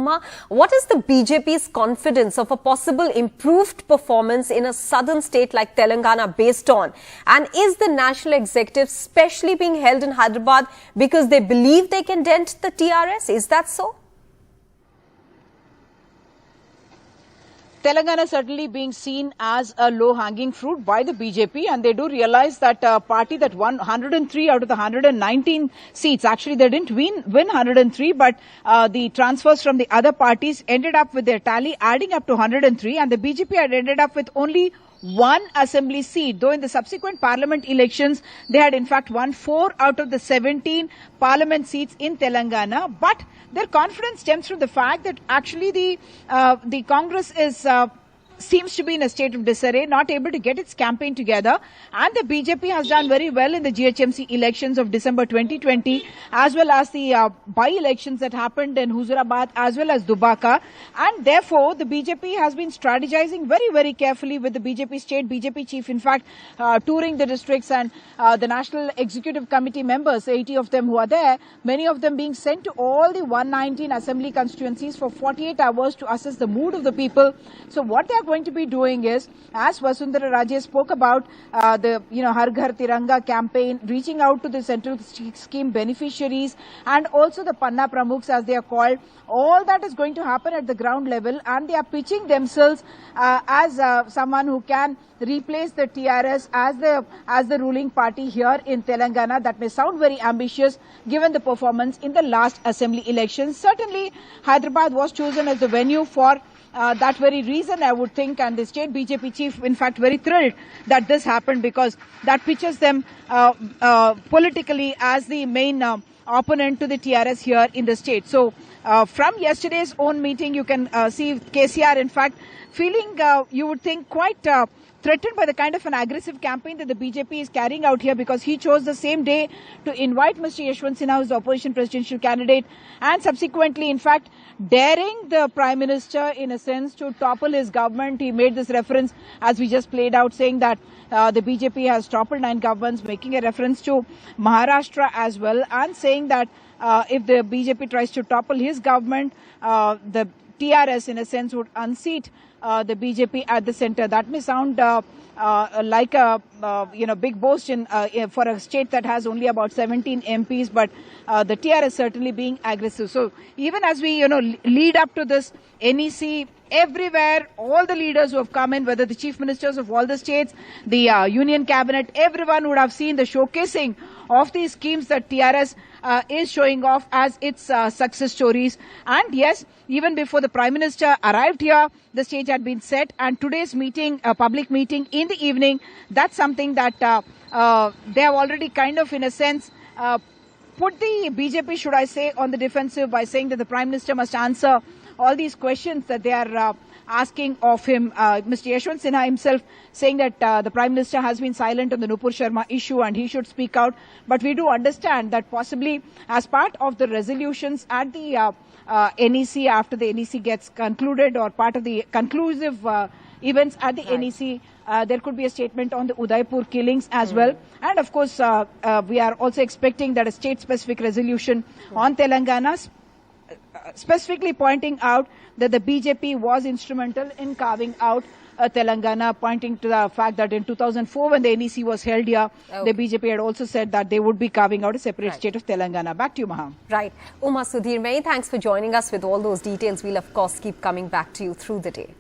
Uma, what is the BJP's confidence of a possible improved performance in a southern state like Telangana based on? And is the national executive specially being held in Hyderabad because they believe they can dent the TRS? Is that so? Telangana certainly being seen as a low-hanging fruit by the BJP, and they do realize that a party that won 103 out of the 119 seats, actually they didn't win 103, but the transfers from the other parties ended up with their tally adding up to 103, and the BJP had ended up with only one assembly seat, though in the subsequent parliament elections, they had in fact won 4 out of the 17 parliament seats in Telangana. But their confidence stems from the fact that actually the Congress seems to be in a state of disarray, not able to get its campaign together, and the BJP has done very well in the GHMC elections of December 2020, as well as the by-elections that happened in Huzurabad as well as Dubaka, and therefore the BJP has been strategizing very, very carefully with the BJP state BJP chief, in fact, touring the districts, and the National Executive Committee members, 80 of them who are there, many of them being sent to all the 119 assembly constituencies for 48 hours to assess the mood of the people. So what they are going to be doing is, as Vasundhara Raje spoke about, the Har Ghar Tiranga campaign, reaching out to the central scheme beneficiaries and also the Panna Pramukhs as they are called. All that is going to happen at the ground level, and they are pitching themselves as someone who can replace the TRS as the ruling party here in Telangana. That may sound very ambitious given the performance in the last assembly elections. Certainly, Hyderabad was chosen as the venue for that very reason, I would think, and the state BJP chief, in fact, very thrilled that this happened, because that pitches them politically as the main opponent to the TRS here in the state. So, from yesterday's own meeting, you can see KCR, in fact, feeling, you would think, quite threatened by the kind of an aggressive campaign that the BJP is carrying out here, because he chose the same day to invite Mr. Yashwant Sinha, who is the opposition presidential candidate, and subsequently, in fact, daring the Prime Minister, in a sense, to topple his government. He made this reference, as we just played out, saying that the BJP has toppled 9 governments, making a reference to Maharashtra as well, and saying that if the BJP tries to topple his government, the TRS, in a sense, would unseat the BJP at the center. That may sound like a big boast for a state that has only about 17 MPs, but the TRS certainly being aggressive. So even as we lead up to this NEC, everywhere, all the leaders who have come in, whether the chief ministers of all the states, the union cabinet, everyone would have seen the showcasing of these schemes that TRS is showing off as its success stories. And yes, even before the Prime Minister arrived here, the stage had been set, and today's meeting, a public meeting in the evening, that's something that they have already kind of, in a sense, put the BJP, should I say, on the defensive by saying that the Prime Minister must answer all these questions that they are asking of him. Mr. Yashwant Sinha himself saying that the Prime Minister has been silent on the Nupur Sharma issue and he should speak out. But we do understand that possibly as part of the resolutions at the NEC, after the NEC gets concluded, or part of the conclusive events at the NEC, there could be a statement on the Udaipur killings as well. And of course, we are also expecting that a state-specific resolution on Telangana, specifically pointing out that the BJP was instrumental in carving out Telangana, pointing to the fact that in 2004, when the NEC was held here, the BJP had also said that they would be carving out a separate state of Telangana. Back to you, Maha. Right. Uma Sudhir, many thanks for joining us with all those details. We'll, of course, keep coming back to you through the day.